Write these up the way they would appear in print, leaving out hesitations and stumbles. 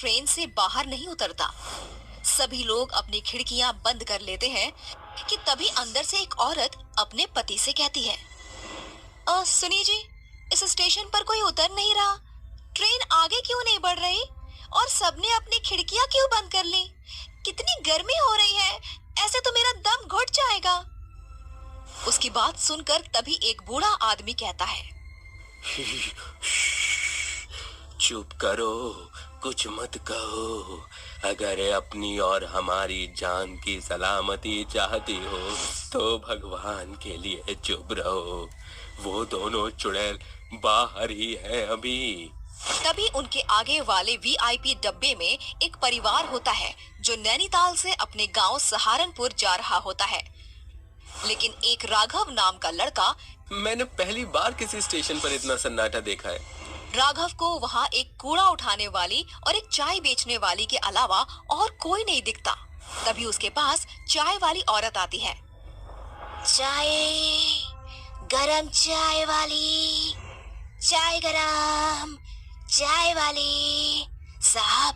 Train से बाहर नहीं उतरता। सभी लोग अपनी खिड़कियां बंद कर लेते हैं कि तभी अंदर से एक औरत अपने पति से कहती है, सुनिए जी, इस स्टेशन पर कोई उतर नहीं रहा। ट्रेन आगे क्यों नहीं बढ़ रही? और सबने अपनी खिड़कियां क्यों बंद कर ली? कितनी गर्मी हो रही है, ऐसे तो मेरा दम घुट जाएगा। उसकी बात सुनकर तभी एक बूढ़ा आदमी कहता है, चुप करो, कुछ मत कहो। अगर अपनी और हमारी जान की सलामती चाहती हो तो भगवान के लिए चुप रहो। वो दोनों चुड़ैल बाहर ही है अभी। तभी उनके आगे वाले वीआईपी डब्बे में एक परिवार होता है जो नैनीताल से अपने गांव सहारनपुर जा रहा होता है। लेकिन एक राघव नाम का लड़का, मैंने पहली बार किसी स्टेशन पर इतना सन्नाटा देखा है। राघव को वहाँ एक कूड़ा उठाने वाली और एक चाय बेचने वाली के अलावा और कोई नहीं दिखता। तभी उसके पास चाय वाली औरत आती है। चाय, गरम चाय वाली, चाय गरम, चाय वाली साहब,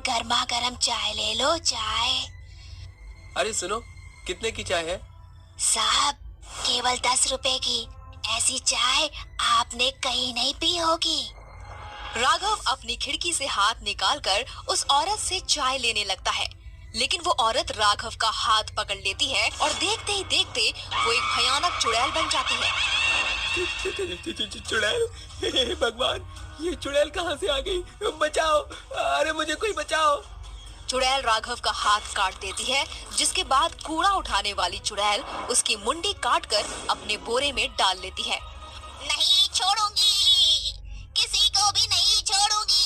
गर्मा गर्म चाय ले लो, चाय। अरे सुनो, कितने की चाय है? साहब, केवल 10 रुपए की। ऐसी चाय आपने कहीं नहीं पी होगी। राघव अपनी खिड़की से हाथ निकालकर उस औरत से चाय लेने लगता है, लेकिन वो औरत राघव का हाथ पकड़ लेती है और देखते ही देखते वो एक भयानक चुड़ैल बन जाती है। चुड़ैल, हे भगवान, ये चुड़ैल कहाँ से आ गई? बचाओ, अरे मुझे कोई बचाओ। चुड़ैल राघव का हाथ काट देती है, जिसके बाद कूड़ा उठाने वाली चुड़ैल उसकी मुंडी काटकर अपने बोरे में डाल लेती है। नहीं छोड़ूंगी, किसी को भी नहीं छोड़ूंगी,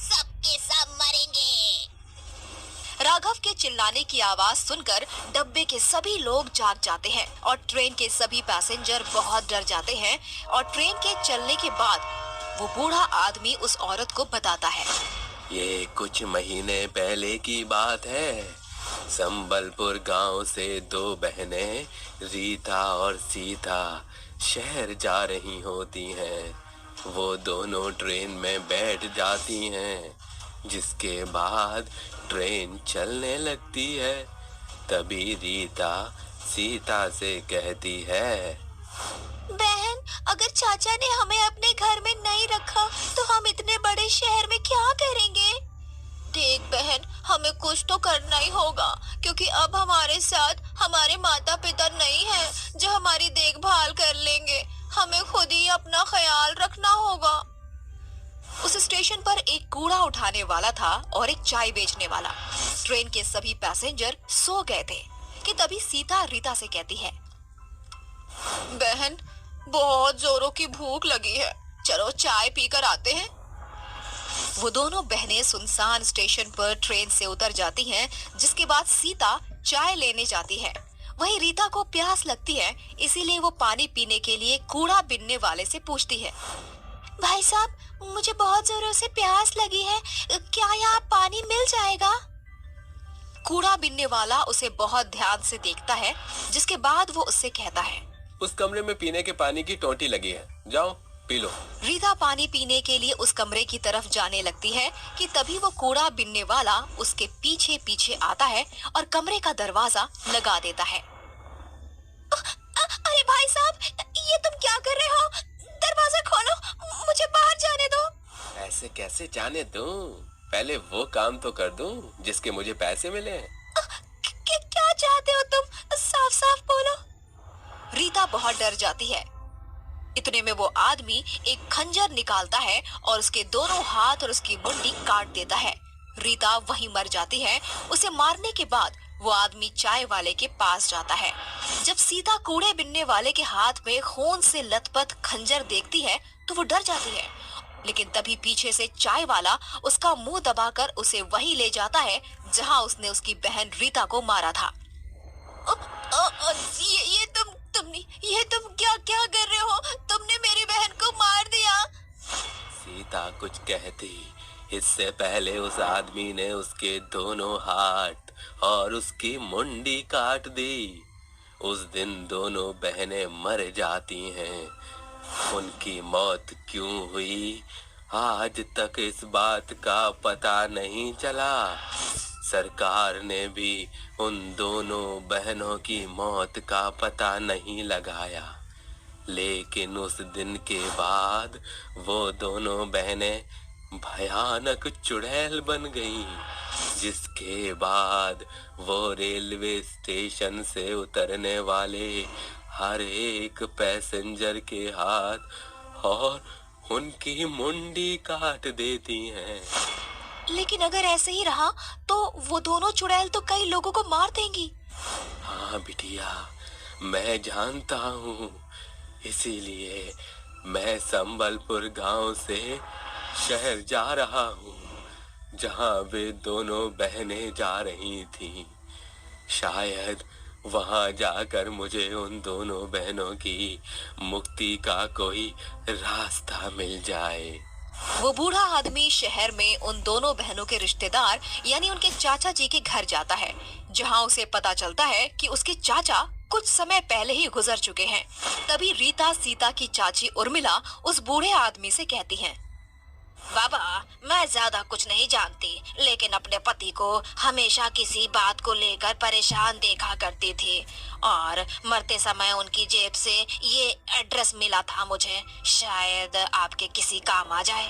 सबके सब मरेंगे। राघव के चिल्लाने की आवाज सुनकर डब्बे के सभी लोग जाग जाते हैं और ट्रेन के सभी पैसेंजर बहुत डर जाते हैं। और ट्रेन के चलने के बाद वो बूढ़ा आदमी उस औरत को बताता है, ये कुछ महीने पहले की बात है। संबलपुर गांव से 2 बहनें रीता और सीता शहर जा रही होती हैं। वो दोनों ट्रेन में बैठ जाती हैं, जिसके बाद ट्रेन चलने लगती है। तभी रीता सीता से कहती है, बहन, अगर चाचा ने हमें अपने घर में नहीं रखा तो हम इतने बड़े शहर में क्या करेंगे? देख बहन, हमें कुछ तो करना ही होगा, क्योंकि अब हमारे साथ हमारे माता पिता नहीं हैं जो हमारी देखभाल कर लेंगे। हमें खुद ही अपना ख्याल रखना होगा। उस स्टेशन पर एक कूड़ा उठाने वाला था और एक चाय बेचने वाला। ट्रेन के सभी पैसेंजर सो गए थे कि तभी सीता रीता से कहती है, बहन, बहुत जोरों की भूख लगी है, चलो चाय पीकर आते हैं। वो दोनों बहनें सुनसान स्टेशन पर ट्रेन से उतर जाती हैं, जिसके बाद सीता चाय लेने जाती है। वहीं रीता को प्यास लगती है, इसीलिए वो पानी पीने के लिए कूड़ा बीनने वाले से पूछती है, भाई साहब, मुझे बहुत जोरों से प्यास लगी है, क्या यहाँ पानी मिल जाएगा? कूड़ा बीनने वाला उसे बहुत ध्यान से देखता है, जिसके बाद वो उससे कहता है, उस कमरे में पीने के पानी की टोंटी लगी है, जाओ पी लो। रीता पानी पीने के लिए उस कमरे की तरफ जाने लगती है कि तभी वो कूड़ा बीनने वाला उसके पीछे पीछे आता है और कमरे का दरवाजा लगा देता है। अरे भाई साहब, ये तुम क्या कर रहे हो? दरवाजा खोलो, मुझे बाहर जाने दो। ऐसे कैसे जाने दूं? पहले वो काम तो कर दूं जिसके मुझे पैसे मिले। क्या चाहते हो तुम? साफ साफ बोलो। रीता बहुत डर जाती है। इतने में वो आदमी एक खंजर निकालता है और उसके दोनों हाथ और उसकी मुंडी काट देता है। रीता वहीं मर जाती है। उसे मारने के बाद वो आदमी चाय वाले के पास जाता है। जब सीता कूड़े बिनने वाले के हाथ में खून से लथपथ खंजर देखती है तो वो डर जाती है, लेकिन तभी पीछे से चाय वाला उसका मुंह दबाकर उसे वहीं ले जाता है जहां उसने उसकी बहन रीता को मारा था। ये तुम क्या क्या कर रहे हो? तुमने मेरी बहन को मार दिया। सीता कुछ कहती इससे पहले उस आदमी ने उसके दोनों हाथ और उसकी मुंडी काट दी। उस दिन दोनों बहनें मर जाती हैं। उनकी मौत क्यों हुई आज तक इस बात का पता नहीं चला। सरकार ने भी उन दोनों बहनों की मौत का पता नहीं लगाया, लेकिन उस दिन के बाद वो दोनों बहनें भयानक चुड़ैल बन गईं, जिसके बाद वो रेलवे स्टेशन से उतरने वाले हर एक पैसेंजर के हाथ और उनकी मुंडी काट देती हैं। लेकिन अगर ऐसे ही रहा तो वो दोनों चुड़ैल तो कई लोगों को मार देंगी। हाँ बिटिया, मैं जानता हूँ। इसीलिए मैं संबलपुर गांव से शहर जा रहा हूँ, जहाँ वे दोनों बहनें जा रही थीं। शायद वहां जाकर मुझे उन दोनों बहनों की मुक्ति का कोई रास्ता मिल जाए। वो बूढ़ा आदमी शहर में उन दोनों बहनों के रिश्तेदार यानी उनके चाचा जी के घर जाता है, जहां उसे पता चलता है कि उसके चाचा कुछ समय पहले ही गुजर चुके हैं। तभी रीता सीता की चाची उर्मिला उस बूढ़े आदमी से कहती हैं, बाबा, मैं ज्यादा कुछ नहीं जानती, लेकिन अपने पति को हमेशा किसी बात को लेकर परेशान देखा करती थी और मरते समय उनकी जेब से ये एड्रेस मिला था मुझे, शायद आपके किसी काम आ जाए।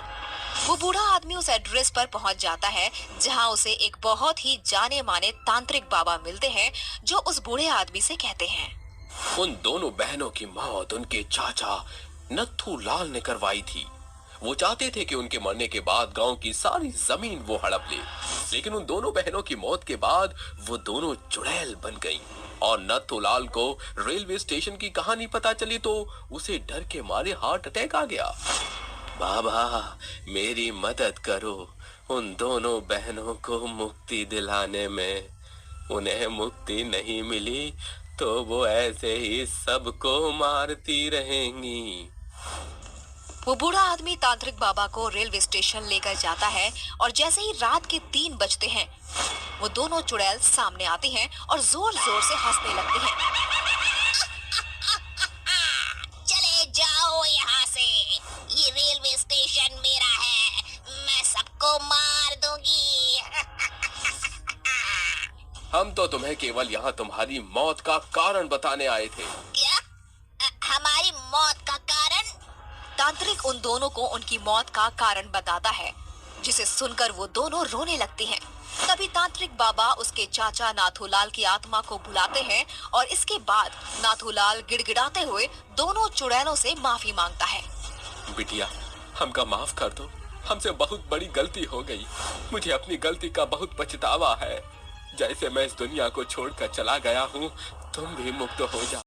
वो बूढ़ा आदमी उस एड्रेस पर पहुंच जाता है, जहां उसे एक बहुत ही जाने माने तांत्रिक बाबा मिलते हैं, जो उस बूढ़े आदमी से कहते हैं, उन दोनों बहनों की मौत उनके चाचा नत्थू लाल ने करवाई थी। वो चाहते थे कि उनके मरने के बाद गांव की सारी जमीन वो हड़प ले, लेकिन उन दोनों बहनों की मौत के बाद वो दोनों चुड़ैल बन गईं और नत्थूलाल को रेलवे स्टेशन की कहानी पता चली तो उसे डर के मारे हार्ट अटैक आ गया। बाबा, मेरी मदद करो उन दोनों बहनों को मुक्ति दिलाने में। उन्हें मुक्ति नहीं मिली तो वो ऐसे ही सबको मारती रहेंगी। वो बूढ़ा आदमी तांत्रिक बाबा को रेलवे स्टेशन लेकर जाता है और जैसे ही रात के 3 बजते हैं, वो दोनों चुड़ैल सामने आती हैं और जोर जोर से हंसने लगती हैं। चले जाओ यहाँ से, ये रेलवे स्टेशन मेरा है, मैं सबको मार दूंगी। हम तो तुम्हें केवल यहाँ तुम्हारी मौत का कारण बताने आए थे। क्या? हमारी मौत का कारण? तांत्रिक उन दोनों को उनकी मौत का कारण बताता है, जिसे सुनकर वो दोनों रोने लगती हैं। तभी तांत्रिक बाबा उसके चाचा नाथूलाल की आत्मा को बुलाते हैं और इसके बाद नाथूलाल गिड़गिड़ाते हुए दोनों चुड़ैलों से माफी मांगता है। बिटिया, हमका माफ कर दो, हमसे बहुत बड़ी गलती हो गई। मुझे अपनी गलती का बहुत पछतावा है। जैसे मैं इस दुनिया को छोड़कर चला गया हूँ, तुम भी मुक्त हो जाओ।